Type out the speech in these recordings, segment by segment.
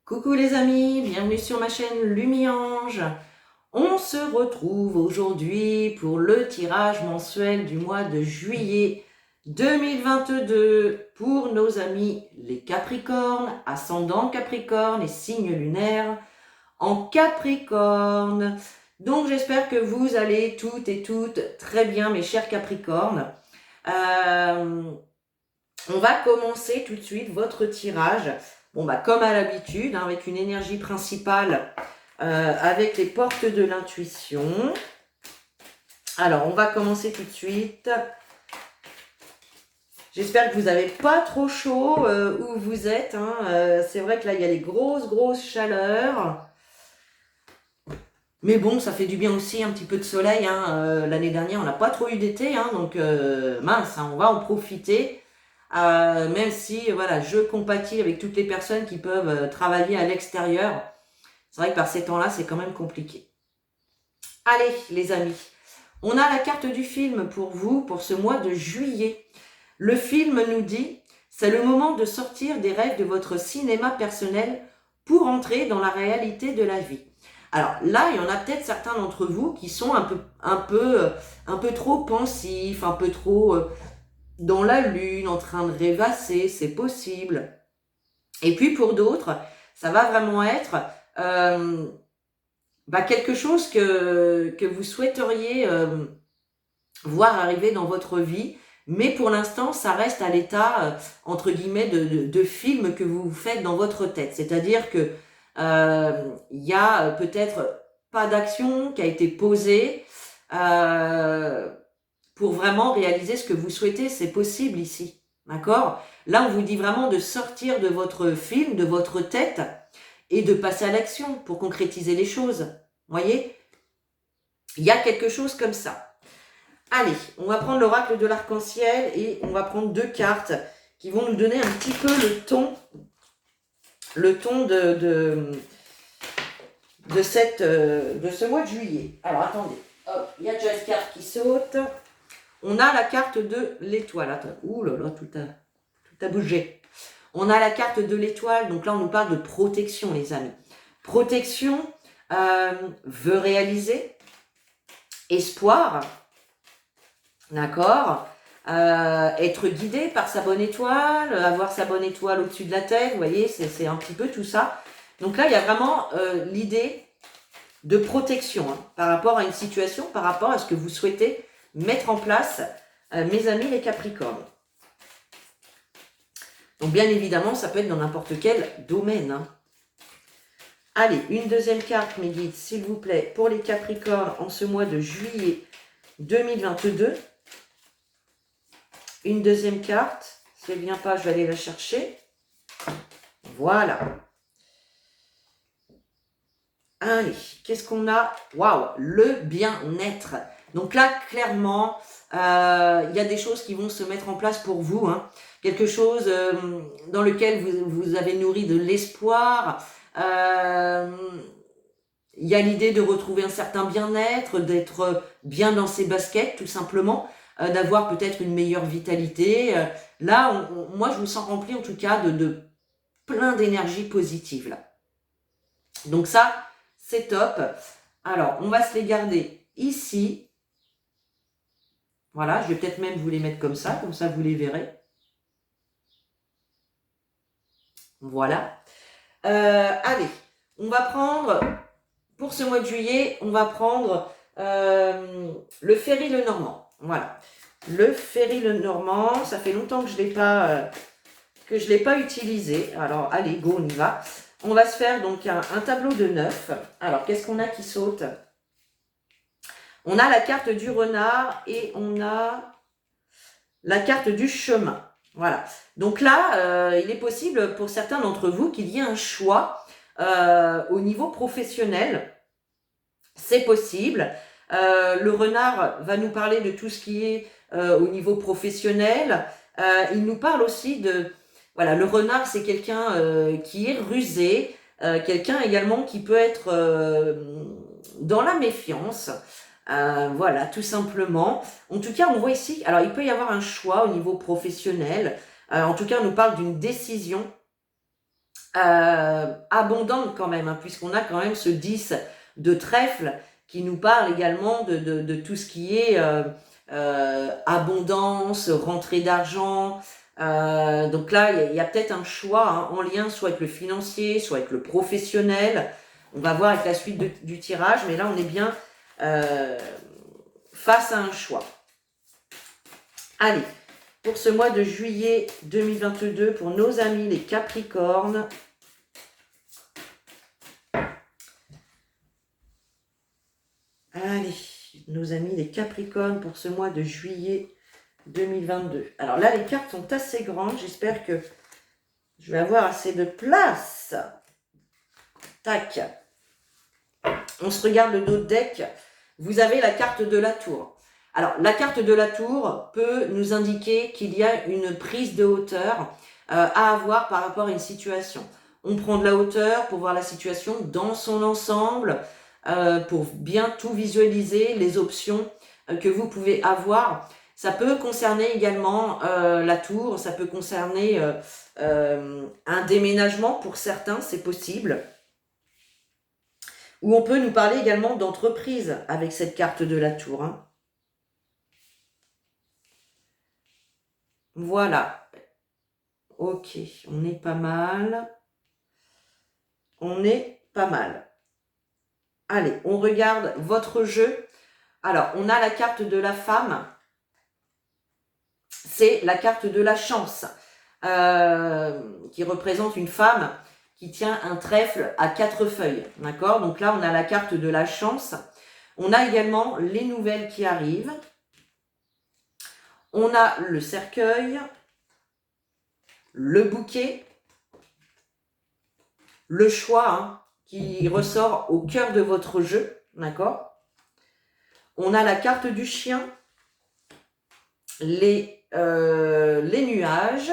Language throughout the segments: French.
Coucou les amis, bienvenue sur ma chaîne Lumiange. On se retrouve aujourd'hui pour le tirage mensuel du mois de juillet 2022 pour nos amis les Capricornes, ascendant Capricorne et signe lunaire en Capricorne. Donc j'espère que vous allez toutes et toutes très bien mes chers Capricornes. On va commencer tout de suite votre tirage. Bon, bah, comme à l'habitude, hein, avec une énergie principale, avec les portes de l'intuition. Alors, on va commencer tout de suite. J'espère que vous n'avez pas trop chaud où vous êtes. Hein. C'est vrai que là, il y a les grosses chaleurs. Mais bon, ça fait du bien aussi, un petit peu de soleil. Hein. L'année dernière, on n'a pas trop eu d'été. Hein, donc, mince, hein, on va en profiter. Même si voilà, je compatis avec toutes les personnes qui peuvent travailler à l'extérieur. C'est vrai que par ces temps-là, c'est quand même compliqué. Allez, les amis, on a la carte du film pour vous, pour ce mois de juillet. Le film nous dit, c'est le moment de sortir des rêves de votre cinéma personnel pour entrer dans la réalité de la vie. Alors là, il y en a peut-être certains d'entre vous qui sont un peu trop pensifs, un peu trop dans la lune, en train de rêvasser, c'est possible. Et puis pour d'autres, ça va vraiment être quelque chose que vous souhaiteriez voir arriver dans votre vie, mais pour l'instant, ça reste à l'état, entre guillemets, de film que vous faites dans votre tête. C'est-à-dire que y a peut-être pas d'action qui a été posée, pour vraiment réaliser ce que vous souhaitez, c'est possible ici. D'accord? Là, on vous dit vraiment de sortir de votre film, de votre tête, et de passer à l'action pour concrétiser les choses. Vous voyez? Il y a quelque chose comme ça. Allez, on va prendre l'oracle de l'arc-en-ciel et on va prendre deux cartes qui vont nous donner un petit peu le ton de ce mois de juillet. Alors, attendez. Hop, il y a déjà une carte qui saute. On a la carte de l'étoile. Attends, ouh là là, tout a bougé. On a la carte de l'étoile. Donc là, on nous parle de protection, les amis. Protection veut réaliser. Espoir. D'accord. Être guidé par sa bonne étoile. Avoir sa bonne étoile au-dessus de la tête. Vous voyez, c'est un petit peu tout ça. Donc là, il y a vraiment l'idée de protection hein, par rapport à une situation, par rapport à ce que vous souhaitez mettre en place, mes amis les Capricornes. Donc bien évidemment, ça peut être dans n'importe quel domaine. Hein. Allez, une deuxième carte, mes guides, s'il vous plaît, pour les Capricornes en ce mois de juillet 2022. Une deuxième carte, si elle ne vient pas, je vais aller la chercher. Voilà. Allez, qu'est-ce qu'on a? Waouh, le bien-être. Donc là, clairement, il y a des choses qui vont se mettre en place pour vous. Hein. Quelque chose dans lequel vous avez nourri de l'espoir. Il y a l'idée de retrouver un certain bien-être, d'être bien dans ses baskets, tout simplement, d'avoir peut-être une meilleure vitalité. Là, moi, je me sens remplie, en tout cas, de plein d'énergie positive. Là. Donc ça, c'est top. Alors, on va se les garder ici. Voilà, je vais peut-être même vous les mettre comme ça vous les verrez. Voilà. Allez, on va prendre, pour ce mois de juillet, on va prendre le Ferry le Normand. Voilà. Le Ferry le Normand, ça fait longtemps que je ne l'ai pas utilisé. Alors, allez, go, on y va. On va se faire donc un tableau de 9. Alors, qu'est-ce qu'on a qui saute? On a la carte du renard et on a la carte du chemin. Voilà. Donc là, il est possible pour certains d'entre vous qu'il y ait un choix au niveau professionnel. C'est possible. Le renard va nous parler de tout ce qui est au niveau professionnel. Il nous parle aussi de... Voilà, le renard, c'est quelqu'un qui est rusé, quelqu'un également qui peut être dans la méfiance. Voilà, tout simplement. En tout cas, on voit ici, alors il peut y avoir un choix au niveau professionnel. En tout cas, on nous parle d'une décision abondante quand même, hein, puisqu'on a quand même ce 10 de trèfle qui nous parle également de tout ce qui est abondance, rentrée d'argent. Donc là, il y a peut-être un choix hein, en lien soit avec le financier, soit avec le professionnel. On va voir avec la suite du tirage, mais là, on est bien face à un choix. Allez, pour ce mois de juillet 2022, pour nos amis les Capricornes, allez, nos amis les Capricornes pour ce mois de juillet 2022. Alors là, les cartes sont assez grandes. J'espère que je vais avoir assez de place. Tac. On se regarde le dos de deck. Vous avez la carte de la tour. Alors, la carte de la tour peut nous indiquer qu'il y a une prise de hauteur à avoir par rapport à une situation. On prend de la hauteur pour voir la situation dans son ensemble, pour bien tout visualiser, les options que vous pouvez avoir. Ça peut concerner également la tour, ça peut concerner un déménagement pour certains, c'est possible. Ou on peut nous parler également d'entreprise avec cette carte de la tour. Hein. Voilà. Ok, on est pas mal. On est pas mal. Allez, on regarde votre jeu. Alors, on a la carte de la femme. C'est la carte de la chance, qui représente une femme qui tient un trèfle à 4 feuilles. D'accord? Donc là, on a la carte de la chance. On a également les nouvelles qui arrivent. On a le cercueil, le bouquet, le choix hein, qui ressort au cœur de votre jeu. D'accord? On a la carte du chien, les nuages,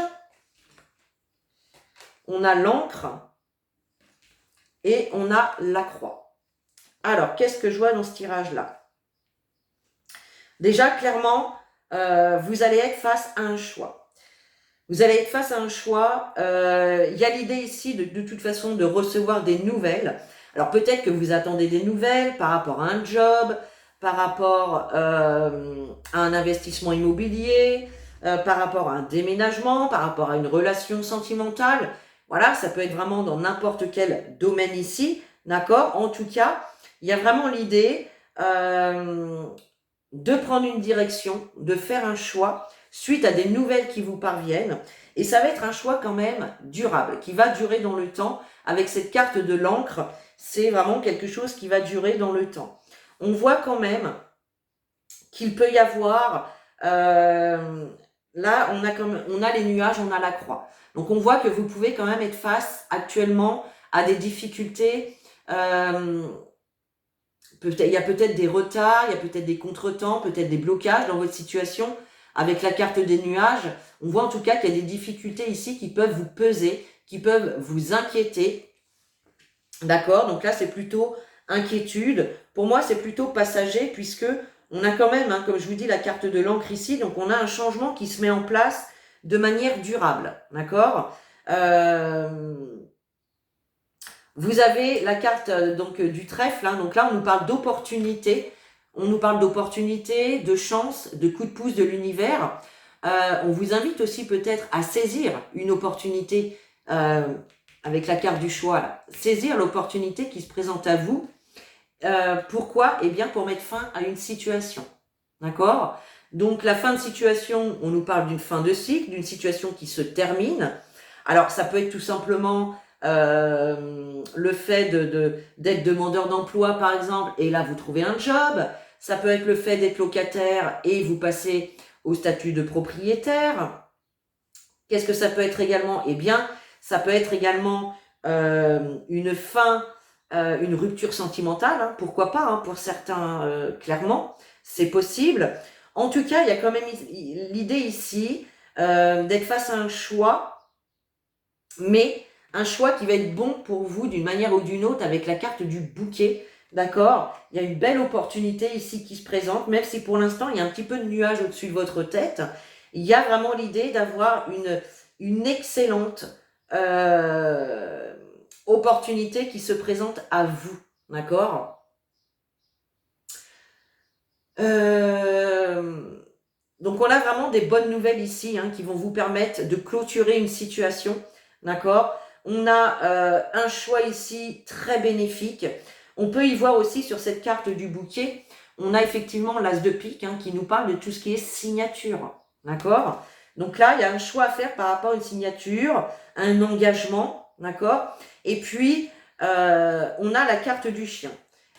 on a l'encre et on a la croix. Alors, qu'est-ce que je vois dans ce tirage-là? Déjà, clairement, vous allez être face à un choix. Vous allez être face à un choix. Il y a l'idée ici, de toute façon, de recevoir des nouvelles. Alors, peut-être que vous attendez des nouvelles par rapport à un job, par rapport à un investissement immobilier, par rapport à un déménagement, par rapport à une relation sentimentale. Voilà, ça peut être vraiment dans n'importe quel domaine ici, d'accord? En tout cas, il y a vraiment l'idée de prendre une direction, de faire un choix suite à des nouvelles qui vous parviennent. Et ça va être un choix quand même durable, qui va durer dans le temps. Avec cette carte de l'encre, c'est vraiment quelque chose qui va durer dans le temps. On voit quand même qu'il peut y avoir... là, on a les nuages, on a la croix. Donc, on voit que vous pouvez quand même être face actuellement à des difficultés. Il y a peut-être des retards, il y a peut-être des contretemps, peut-être des blocages dans votre situation. Avec la carte des nuages, on voit en tout cas qu'il y a des difficultés ici qui peuvent vous peser, qui peuvent vous inquiéter. D'accord? Donc là, c'est plutôt inquiétude. Pour moi, c'est plutôt passager puisque on a quand même, hein, comme je vous dis, la carte de l'encre ici. Donc, on a un changement qui se met en place de manière durable. D'accord? Vous avez la carte donc du trèfle. Hein, donc là, on nous parle d'opportunité. On nous parle d'opportunité, de chance, de coup de pouce de l'univers. On vous invite aussi peut-être à saisir une opportunité avec la carte du choix. Là. Saisir l'opportunité qui se présente à vous. Pourquoi? Eh bien, pour mettre fin à une situation. D'accord? Donc, la fin de situation, on nous parle d'une fin de cycle, d'une situation qui se termine. Alors, ça peut être tout simplement le fait d'être demandeur d'emploi, par exemple, et là, vous trouvez un job. Ça peut être le fait d'être locataire et vous passez au statut de propriétaire. Qu'est-ce que ça peut être également? Eh bien, ça peut être également une fin, une rupture sentimentale, hein, pourquoi pas, hein, pour certains, clairement, c'est possible. En tout cas, il y a quand même l'idée ici d'être face à un choix, mais un choix qui va être bon pour vous d'une manière ou d'une autre avec la carte du bouquet. D'accord? Il y a une belle opportunité ici qui se présente, même si pour l'instant, il y a un petit peu de nuages au-dessus de votre tête. Il y a vraiment l'idée d'avoir une excellente opportunité qui se présente à vous, d'accord? Donc, on a vraiment des bonnes nouvelles ici hein, qui vont vous permettre de clôturer une situation, d'accord? On a un choix ici très bénéfique. On peut y voir aussi sur cette carte du bouquet, on a effectivement l'as de pique hein, qui nous parle de tout ce qui est signature, d'accord? Donc là, il y a un choix à faire par rapport à une signature, un engagement, d'accord? Et puis, on a la carte du chien.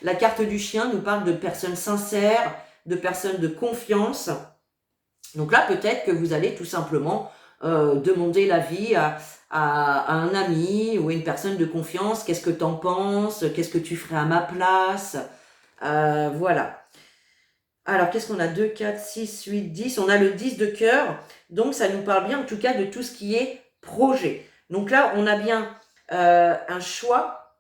La carte du chien nous parle de personnes sincères, de personnes de confiance. Donc là, peut-être que vous allez tout simplement demander l'avis à un ami ou une personne de confiance. Qu'est-ce que tu en penses? Qu'est-ce que tu ferais à ma place? Voilà. Alors, qu'est-ce qu'on a? 2, 4, 6, 8, 10. On a le 10 de cœur. Donc, ça nous parle bien, en tout cas, de tout ce qui est projet. Donc là, on a bien un choix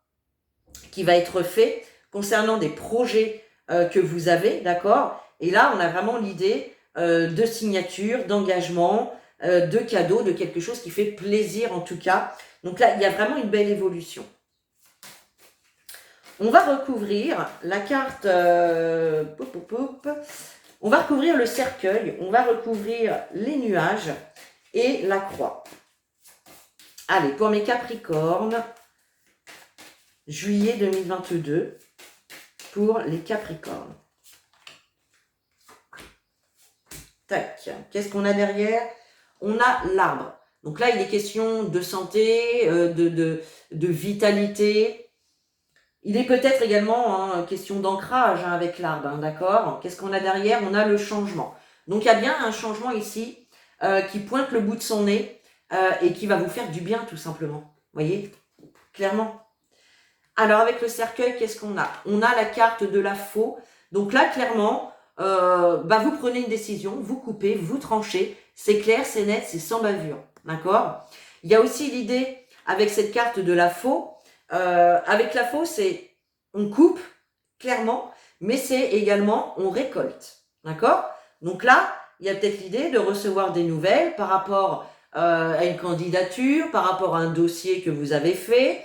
qui va être fait concernant des projets que vous avez, d'accord? Et là, on a vraiment l'idée de signature, d'engagement, de cadeau, de quelque chose qui fait plaisir en tout cas. Donc là, il y a vraiment une belle évolution. On va recouvrir la carte, on va recouvrir le cercueil, on va recouvrir les nuages et la croix. Allez, pour mes Capricornes, juillet 2022, pour les Capricornes. Tac, qu'est-ce qu'on a derrière? On a l'arbre. Donc là, il est question de santé, de vitalité. Il est peut-être également hein, question d'ancrage hein, avec l'arbre, hein, d'accord? Qu'est-ce qu'on a derrière? On a le changement. Donc il y a bien un changement ici qui pointe le bout de son nez et qui va vous faire du bien tout simplement. Vous voyez? Clairement. Alors avec le cercueil, qu'est-ce qu'on a? On a la carte de la faux. Donc là, clairement, vous prenez une décision, vous coupez, vous tranchez. C'est clair, c'est net, c'est sans bavure. D'accord? Il y a aussi l'idée avec cette carte de la faux. Avec la faux, c'est on coupe, clairement, mais c'est également on récolte. D'accord? Donc là, il y a peut-être l'idée de recevoir des nouvelles par rapport à une candidature, par rapport à un dossier que vous avez fait,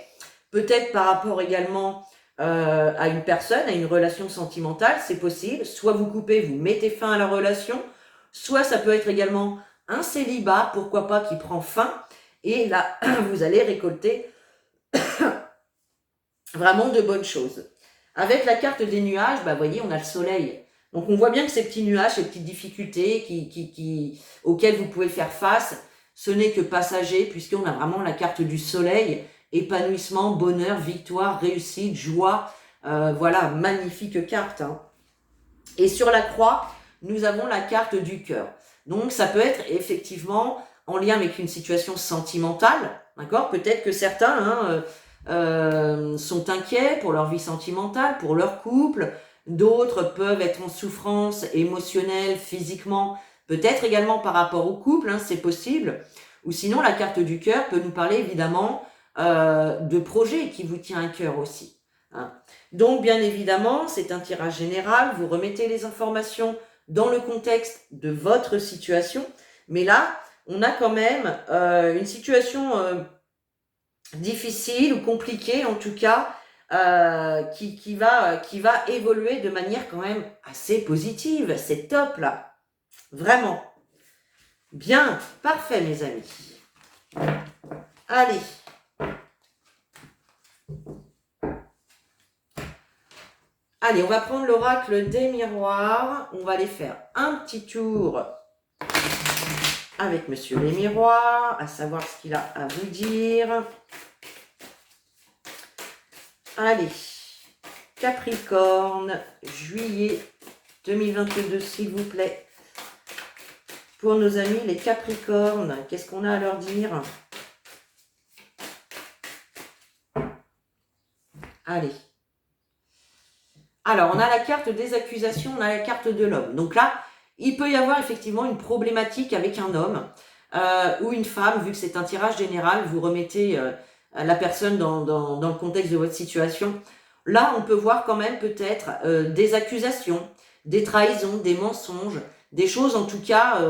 peut-être par rapport également à une personne, à une relation sentimentale, c'est possible. Soit vous coupez, vous mettez fin à la relation, soit ça peut être également un célibat, pourquoi pas, qui prend fin, et là, vous allez récolter vraiment de bonnes choses. Avec la carte des nuages, vous voyez, on a le soleil. Donc on voit bien que ces petits nuages, ces petites difficultés auxquelles vous pouvez faire face, ce n'est que passager, puisqu'on a vraiment la carte du soleil, épanouissement, bonheur, victoire, réussite, joie. Voilà, magnifique carte. Hein. Et sur la croix, nous avons la carte du cœur. Donc ça peut être effectivement en lien avec une situation sentimentale, d'accord? Peut-être que certains sont inquiets pour leur vie sentimentale, pour leur couple. D'autres peuvent être en souffrance émotionnelle, physiquement, peut-être également par rapport au couple, hein, c'est possible. Ou sinon, la carte du cœur peut nous parler évidemment de projets qui vous tient à cœur aussi. Hein. Donc, bien évidemment, c'est un tirage général. Vous remettez les informations dans le contexte de votre situation. Mais là, on a quand même une situation difficile ou compliquée, en tout cas, qui va évoluer de manière quand même assez positive. C'est top, là. Vraiment. Bien, parfait, mes amis. Allez. Allez, on va prendre l'oracle des miroirs. On va aller faire un petit tour avec Monsieur les Miroirs, à savoir ce qu'il a à vous dire. Allez, Capricorne, juillet 2022, s'il vous plaît. Pour nos amis les Capricornes, qu'est-ce qu'on a à leur dire? Allez. Alors, on a la carte des accusations, on a la carte de l'homme. Donc là, il peut y avoir effectivement une problématique avec un homme ou une femme, vu que c'est un tirage général, vous remettez la personne dans le contexte de votre situation. Là, on peut voir quand même peut-être des accusations, des trahisons, des mensonges, des choses en tout cas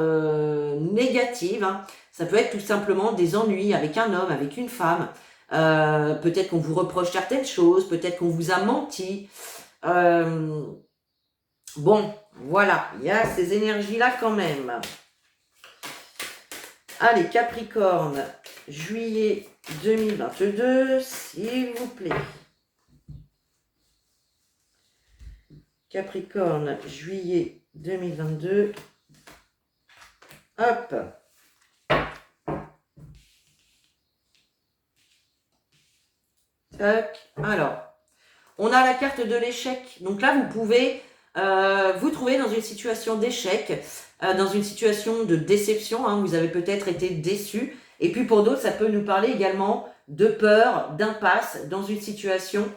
négatives. Hein. Ça peut être tout simplement des ennuis avec un homme, avec une femme. peut-être qu'on vous reproche certaines choses, peut-être qu'on vous a menti. Bon, voilà, il y a ces énergies-là quand même. Allez, Capricorne, juillet 2022, s'il vous plaît. Capricorne, juillet 2022. Hop. Tac. Alors, on a la carte de l'échec. Donc là, vous pouvez vous trouver dans une situation d'échec, dans une situation de déception. Hein. Vous avez peut-être été déçu. Et puis pour d'autres, ça peut nous parler également de peur, d'impasse dans une situation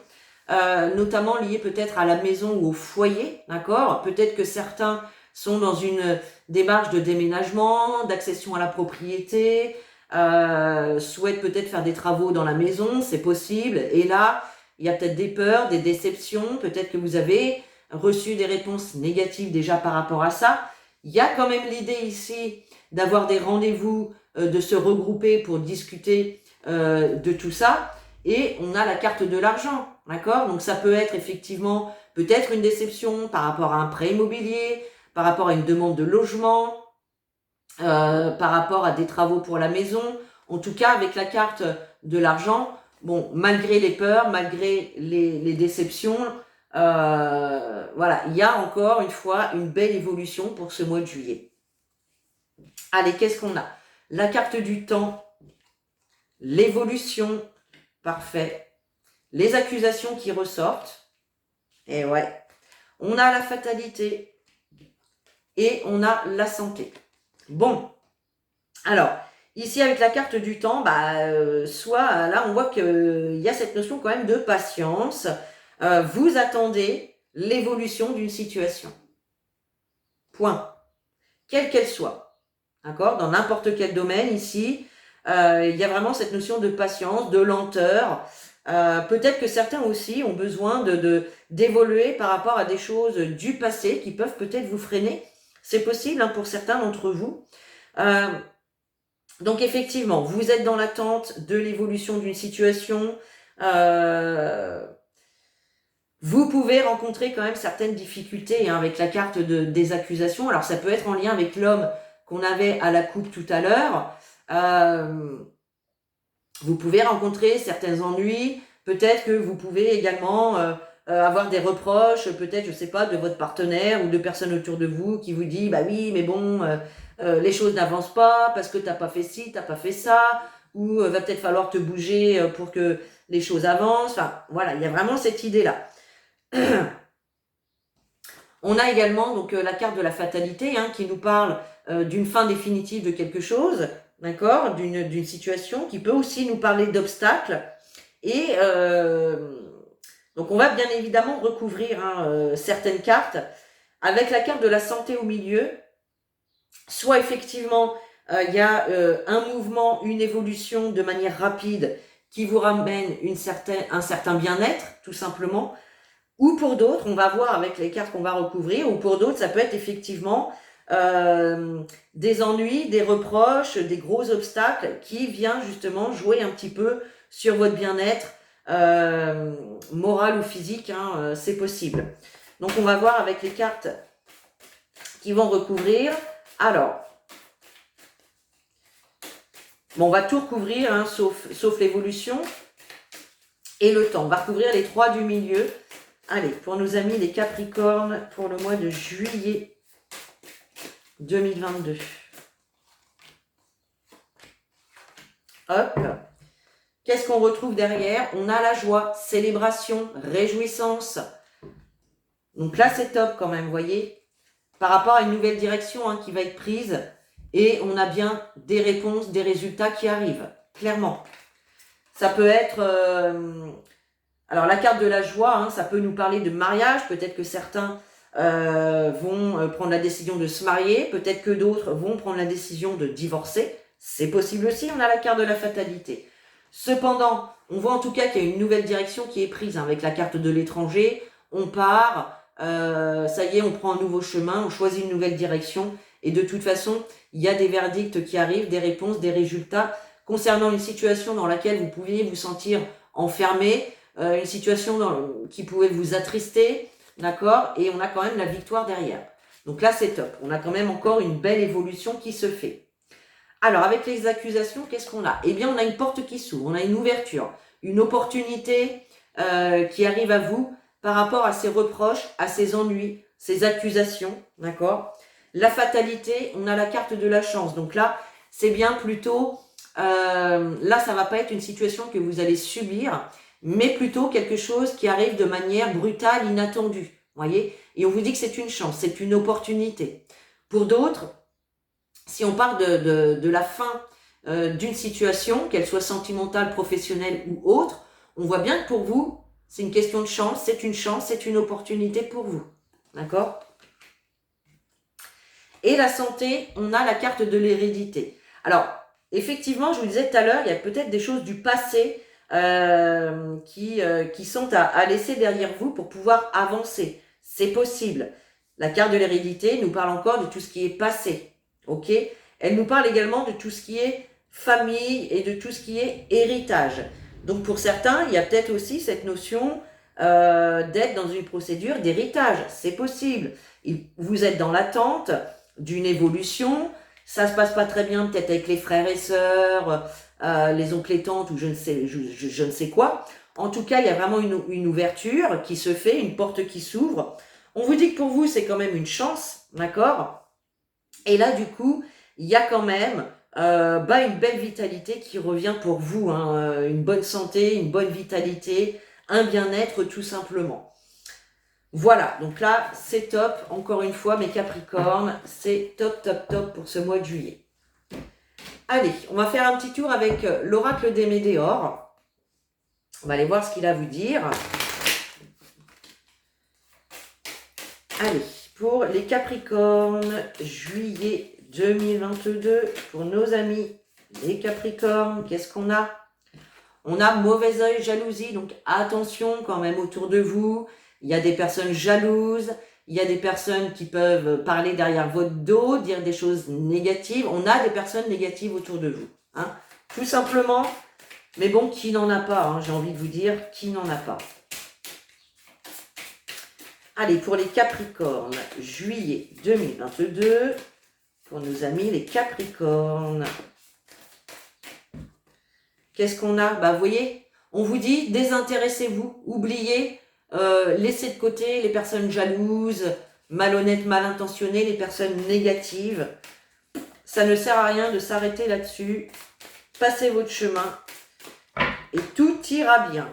notamment liée peut-être à la maison ou au foyer. D'accord ? Peut-être que certains sont dans une démarche de déménagement, d'accession à la propriété, souhaitent peut-être faire des travaux dans la maison, c'est possible. Et là, il y a peut-être des peurs, des déceptions, peut-être que vous avez reçu des réponses négatives déjà par rapport à ça. Il y a quand même l'idée ici d'avoir des rendez-vous, de se regrouper pour discuter de tout ça. Et on a la carte de l'argent, d'accord ? Donc ça peut être effectivement peut-être une déception par rapport à un prêt immobilier, par rapport à une demande de logement, par rapport à des travaux pour la maison. En tout cas, avec la carte de l'argent, bon, malgré les peurs, malgré les déceptions, voilà, il y a encore une fois une belle évolution pour ce mois de juillet. Allez, qu'est-ce qu'on a ? La carte du temps, l'évolution, parfait. Les accusations qui ressortent, et ouais. On a la fatalité et on a la santé. Bon, alors, ici avec la carte du temps, soit là on voit qu'il y a cette notion quand même de patience. Vous attendez l'évolution d'une situation. Point. Quelle qu'elle soit. D'accord ? Dans n'importe quel domaine ici, il y a vraiment cette notion de patience, de lenteur. Peut-être que certains aussi ont besoin d'évoluer par rapport à des choses du passé qui peuvent peut-être vous freiner. C'est possible hein, pour certains d'entre vous. Donc effectivement, vous êtes dans l'attente de l'évolution d'une situation. Vous pouvez rencontrer quand même certaines difficultés hein, avec la carte des accusations. Alors ça peut être en lien avec l'homme qu'on avait à la coupe tout à l'heure. Vous pouvez rencontrer certains ennuis. Peut-être que vous pouvez également avoir des reproches, peut-être, je sais pas, de votre partenaire ou de personnes autour de vous qui vous dit, bah oui, mais bon, les choses n'avancent pas parce que t'as pas fait ci, t'as pas fait ça, ou va peut-être falloir te bouger pour que les choses avancent. Enfin, voilà, il y a vraiment cette idée-là. On a également donc la carte de la fatalité hein, qui nous parle d'une fin définitive de quelque chose, d'accord, d'une situation qui peut aussi nous parler d'obstacles. Et donc on va bien évidemment recouvrir hein, certaines cartes avec la carte de la santé au milieu. Soit effectivement il y a un mouvement, une évolution de manière rapide qui vous ramène un certain bien-être, tout simplement. Ou pour d'autres, on va voir avec les cartes qu'on va recouvrir, ou pour d'autres, ça peut être effectivement des ennuis, des reproches, des gros obstacles qui viennent justement jouer un petit peu sur votre bien-être moral ou physique, hein, c'est possible. Donc on va voir avec les cartes qui vont recouvrir. Alors, bon, on va tout recouvrir, hein, sauf l'évolution et le temps. On va recouvrir les trois du milieu. Allez, pour nos amis les Capricornes, pour le mois de juillet 2022. Hop. Qu'est-ce qu'on retrouve derrière ? On a la joie, célébration, réjouissance. Donc là, c'est top quand même, vous voyez, par rapport à une nouvelle direction hein, qui va être prise. Et on a bien des réponses, des résultats qui arrivent, clairement. Ça peut être... alors la carte de la joie, hein, ça peut nous parler de mariage. Peut-être que certains vont prendre la décision de se marier. Peut-être que d'autres vont prendre la décision de divorcer. C'est possible aussi, on a la carte de la fatalité. Cependant, on voit en tout cas qu'il y a une nouvelle direction qui est prise hein, avec la carte de l'étranger. On part, ça y est, on prend un nouveau chemin, on choisit une nouvelle direction. Et de toute façon, il y a des verdicts qui arrivent, des réponses, des résultats concernant une situation dans laquelle vous pouviez vous sentir enfermé, une situation qui pouvait vous attrister, d'accord? Et on a quand même la victoire derrière. Donc là, c'est top. On a quand même encore une belle évolution qui se fait. Alors, avec les accusations, qu'est-ce qu'on a? Eh bien, on a une porte qui s'ouvre, on a une ouverture, une opportunité qui arrive à vous par rapport à ces reproches, à ces ennuis, ces accusations, d'accord? La fatalité, on a la carte de la chance. Donc là, c'est bien plutôt, là, ça va pas être une situation que vous allez subir, mais plutôt quelque chose qui arrive de manière brutale, inattendue, voyez? Et on vous dit que c'est une chance, c'est une opportunité. Pour d'autres, si on parle de la fin d'une situation, qu'elle soit sentimentale, professionnelle ou autre, on voit bien que pour vous, c'est une question de chance, c'est une opportunité pour vous. D'accord? Et la santé, on a la carte de l'hérédité. Alors, effectivement, je vous disais tout à l'heure, il y a peut-être des choses du passé qui sont à laisser derrière vous pour pouvoir avancer. C'est possible. La carte de l'hérédité nous parle encore de tout ce qui est passé. Ok? Elle nous parle également de tout ce qui est famille et de tout ce qui est héritage. Donc pour certains, il y a peut-être aussi cette notion d'être dans une procédure d'héritage. C'est possible. Vous êtes dans l'attente d'une évolution. Ça se passe pas très bien peut-être avec les frères et sœurs, les oncles et tantes ou je ne sais quoi. En tout cas, il y a vraiment une ouverture qui se fait, une porte qui s'ouvre. On vous dit que pour vous, c'est quand même une chance, d'accord? Et là, du coup, il y a quand même une belle vitalité qui revient pour vous, hein, une bonne santé, une bonne vitalité, un bien-être tout simplement. Voilà, donc là, c'est top. Encore une fois, mes Capricornes, c'est top, top, top pour ce mois de juillet. Allez, on va faire un petit tour avec l'oracle des Médéores. On va aller voir ce qu'il a à vous dire. Allez, pour les Capricornes, juillet 2022, pour nos amis les Capricornes, qu'est-ce qu'on a? On a mauvais œil, jalousie, donc attention quand même autour de vous. Il y a des personnes jalouses, il y a des personnes qui peuvent parler derrière votre dos, dire des choses négatives. On a des personnes négatives autour de vous, hein, tout simplement. Mais bon, qui n'en a pas, hein, j'ai envie de vous dire, qui n'en a pas. Allez, pour les Capricornes, juillet 2022, pour nos amis les Capricornes. Qu'est-ce qu'on a? Bah, vous voyez, on vous dit, désintéressez-vous, oubliez, laissez de côté les personnes jalouses, malhonnêtes, mal intentionnées, les personnes négatives. Ça ne sert à rien de s'arrêter là-dessus. Passez votre chemin et tout ira bien.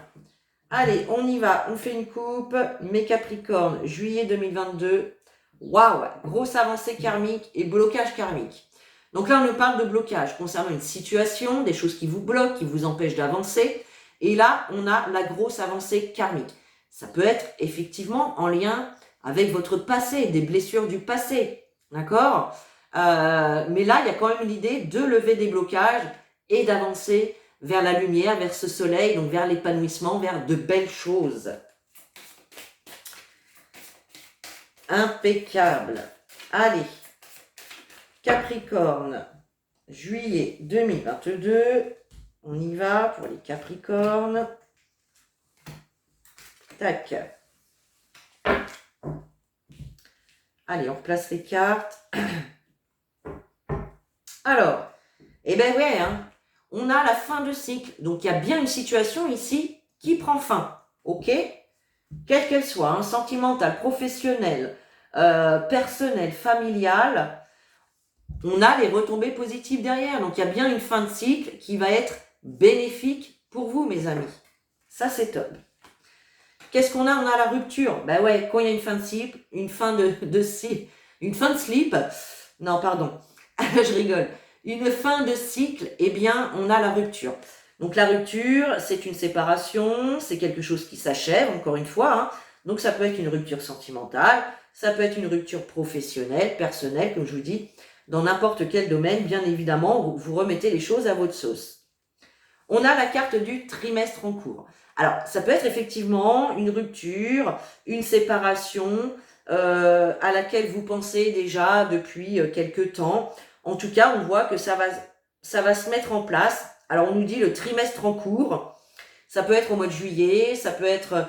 Allez, on y va, on fait une coupe. Mes Capricornes, juillet 2022. Waouh, grosse avancée karmique et blocage karmique. Donc là, on nous parle de blocage concernant une situation, des choses qui vous bloquent, qui vous empêchent d'avancer. Et là, on a la grosse avancée karmique. Ça peut être effectivement en lien avec votre passé, des blessures du passé. D'accord? Mais là, il y a quand même l'idée de lever des blocages et d'avancer vers la lumière, vers ce soleil, donc vers l'épanouissement, vers de belles choses. Impeccable. Allez, Capricorne, juillet 2022. On y va pour les Capricornes. Tac. Allez, on replace les cartes. Alors, eh ben ouais, hein, on a la fin de cycle. Donc, il y a bien une situation ici qui prend fin. Ok? Quelle qu'elle soit, hein, sentimentale, professionnelle, personnelle, familiale, on a les retombées positives derrière. Donc, il y a bien une fin de cycle qui va être bénéfique pour vous, mes amis. Ça, c'est top. Qu'est-ce qu'on a? On a la rupture. Ben ouais, quand il y a une fin de cycle, une fin de slip. Non, pardon. Je rigole. Une fin de cycle, eh bien, on a la rupture. Donc la rupture, c'est une séparation, c'est quelque chose qui s'achève, encore une fois. Hein. Donc ça peut être une rupture sentimentale, ça peut être une rupture professionnelle, personnelle, comme je vous dis, dans n'importe quel domaine, bien évidemment, vous remettez les choses à votre sauce. On a la carte du trimestre en cours. Alors, ça peut être effectivement une rupture, une séparation à laquelle vous pensez déjà depuis quelque temps. En tout cas, on voit que ça va se mettre en place Alors, on nous dit le trimestre en cours. Ça peut être au mois de juillet, ça peut être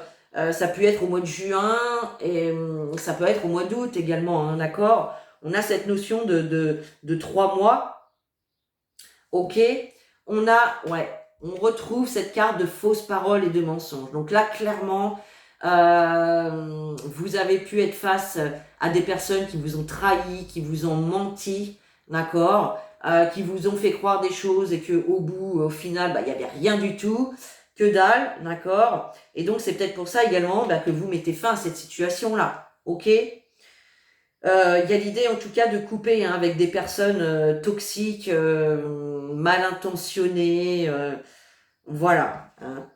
au mois de juin, et ça peut être au mois d'août également, hein, d'accord? On a cette notion de 3 mois, ok? On retrouve cette carte de fausses paroles et de mensonges. Donc là, clairement, vous avez pu être face à des personnes qui vous ont trahi, qui vous ont menti, d'accord? Qui vous ont fait croire des choses et qu'au bout, au final, il n'y avait rien du tout. Que dalle, d'accord? Et donc, c'est peut-être pour ça également que vous mettez fin à cette situation-là, ok? Il y a l'idée, en tout cas, de couper hein, avec des personnes toxiques, mal intentionnées, voilà. Hein.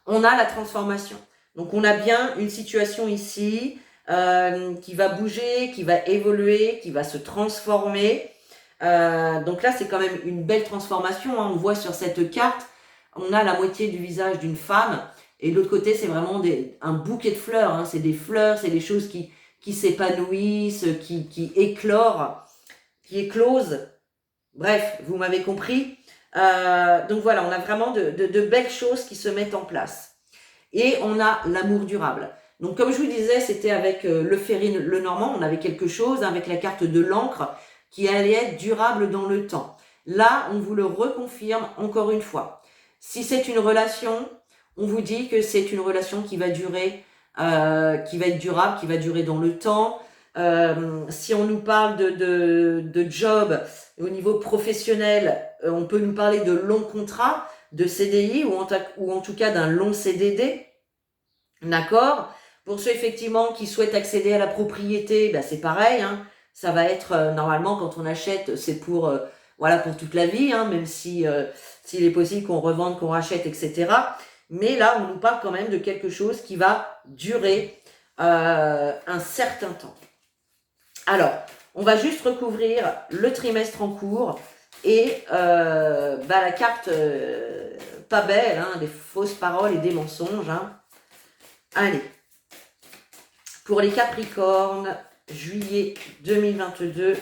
On a la transformation. Donc, on a bien une situation ici qui va bouger, qui va évoluer, qui va se transformer. Donc là, c'est quand même une belle transformation. Hein. On voit sur cette carte, on a la moitié du visage d'une femme et de l'autre côté, c'est vraiment un bouquet de fleurs. Hein. C'est des fleurs, c'est des choses qui s'épanouissent, qui éclosent. Bref, vous m'avez compris. Donc voilà, on a vraiment de belles choses qui se mettent en place. Et on a l'amour durable. Donc comme je vous disais, c'était avec le Ferry le Normand, on avait quelque chose avec la carte de l'encre qui allait être durable dans le temps. Là, on vous le reconfirme encore une fois. Si c'est une relation, on vous dit que c'est une relation qui va durer, qui va être durable, qui va durer dans le temps. Si on nous parle de job au niveau professionnel, on peut nous parler de longs contrats, de CDI ou en tout cas d'un long CDD. D'accord? Pour ceux effectivement qui souhaitent accéder à la propriété, c'est pareil. Hein. Ça va être normalement quand on achète, c'est pour voilà pour toute la vie, hein, même si s'il est possible qu'on revende, qu'on rachète, etc. Mais là, on nous parle quand même de quelque chose qui va durer un certain temps. Alors, on va juste recouvrir le trimestre en cours et la carte pas belle, hein, des fausses paroles et des mensonges. Hein. Allez, pour les Capricornes, juillet 2022,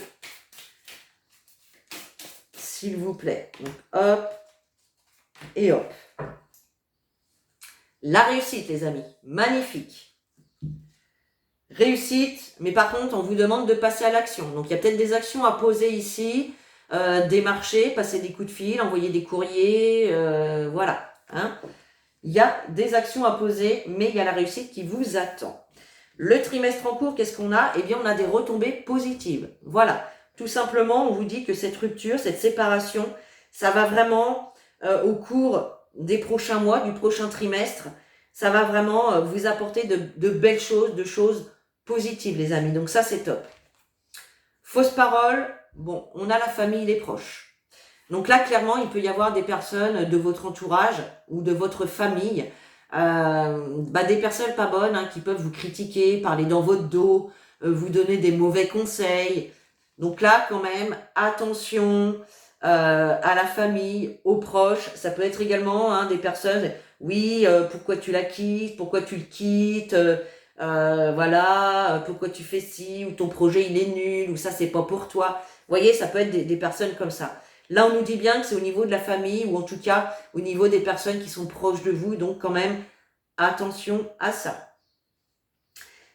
s'il vous plaît. Donc, hop et hop. La réussite, les amis, magnifique. Réussite, mais par contre, on vous demande de passer à l'action. Donc, il y a peut-être des actions à poser ici, démarcher, passer des coups de fil, envoyer des courriers, voilà. Hein. Il y a des actions à poser, mais il y a la réussite qui vous attend. Le trimestre en cours, qu'est-ce qu'on a? Eh bien, on a des retombées positives. Voilà. Tout simplement, on vous dit que cette rupture, cette séparation, ça va vraiment, au cours des prochains mois, du prochain trimestre, ça va vraiment vous apporter de belles choses, de choses positives, les amis. Donc ça, c'est top. Fausse parole, bon, on a la famille, les proches. Donc là, clairement, il peut y avoir des personnes de votre entourage ou de votre famille, des personnes pas bonnes hein, qui peuvent vous critiquer, parler dans votre dos, vous donner des mauvais conseils. Donc là, quand même, attention à la famille, aux proches. Ça peut être également hein, des personnes, oui, pourquoi tu la quittes, pourquoi tu le quittes, voilà, pourquoi tu fais ci, ou ton projet il est nul, ou ça c'est pas pour toi. Vous voyez, ça peut être des personnes comme ça. Là, on nous dit bien que c'est au niveau de la famille ou en tout cas au niveau des personnes qui sont proches de vous. Donc, quand même, attention à ça.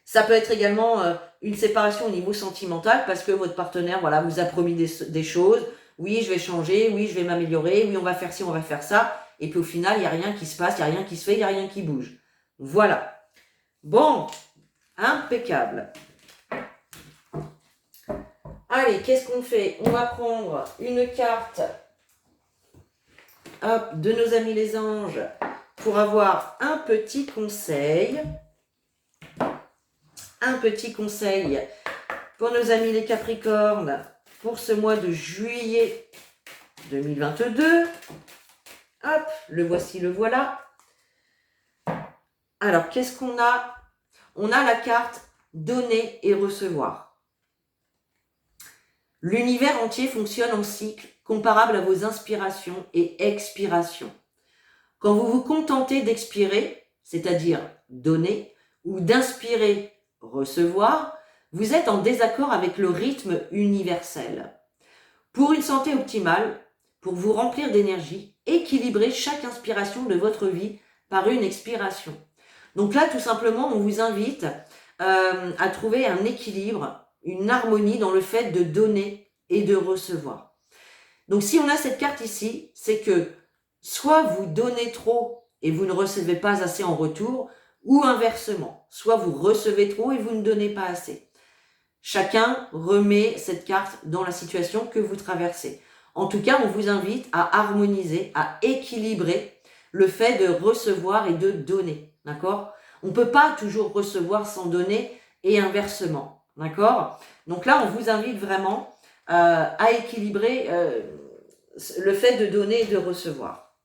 Ça peut être également une séparation au niveau sentimental parce que votre partenaire voilà, vous a promis des choses. Oui, je vais changer. Oui, je vais m'améliorer. Oui, on va faire ci, on va faire ça. Et puis au final, il n'y a rien qui se passe, il n'y a rien qui se fait, il n'y a rien qui bouge. Voilà. Bon, impeccable. Allez, qu'est-ce qu'on fait? On va prendre une carte de nos amis les anges pour avoir un petit conseil. Un petit conseil pour nos amis les Capricornes pour ce mois de juillet 2022. Hop, le voici, le voilà. Alors, qu'est-ce qu'on a? On a la carte donner et recevoir. L'univers entier fonctionne en cycle comparable à vos inspirations et expirations. Quand vous vous contentez d'expirer, c'est-à-dire donner, ou d'inspirer, recevoir, vous êtes en désaccord avec le rythme universel. Pour une santé optimale, pour vous remplir d'énergie, équilibrer chaque inspiration de votre vie par une expiration. Donc là, tout simplement, on vous invite à trouver un équilibre, une harmonie dans le fait de donner et de recevoir. Donc si on a cette carte ici, c'est que soit vous donnez trop et vous ne recevez pas assez en retour, ou inversement, soit vous recevez trop et vous ne donnez pas assez. Chacun remet cette carte dans la situation que vous traversez. En tout cas, on vous invite à harmoniser, à équilibrer le fait de recevoir et de donner, d'accord? On ne peut pas toujours recevoir sans donner et inversement, d'accord? Donc là, on vous invite vraiment à équilibrer le fait de donner et de recevoir.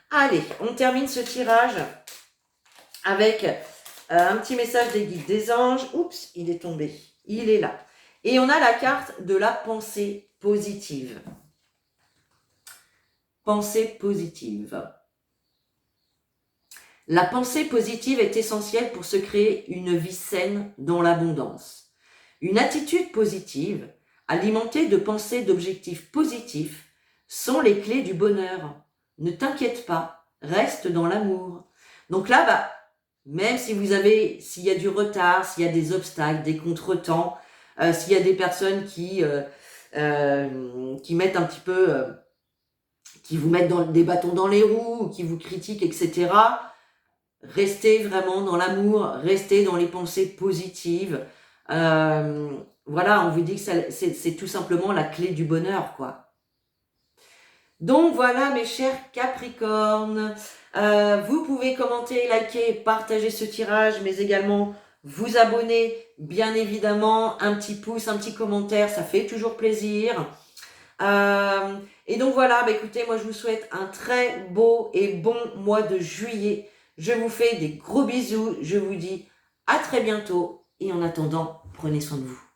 Allez, on termine ce tirage avec un petit message des guides, des anges. Oups, il est tombé. Il est là. Et on a la carte de la pensée positive. Pensée positive. La pensée positive est essentielle pour se créer une vie saine dans l'abondance. Une attitude positive, alimentée de pensées d'objectifs positifs, sont les clés du bonheur. Ne t'inquiète pas, reste dans l'amour. Donc là, même si s'il y a du retard, s'il y a des obstacles, des contretemps, s'il y a des personnes qui mettent un petit peu, qui vous mettent des bâtons dans les roues, qui vous critiquent, etc., restez vraiment dans l'amour, restez dans les pensées positives. Voilà, on vous dit que c'est tout simplement la clé du bonheur, quoi. Donc voilà, mes chers Capricornes, vous pouvez commenter, liker, partager ce tirage, mais également vous abonner, bien évidemment, un petit pouce, un petit commentaire, ça fait toujours plaisir. Et donc voilà, écoutez, moi je vous souhaite un très beau et bon mois de juillet. Je vous fais des gros bisous, je vous dis à très bientôt et en attendant, prenez soin de vous.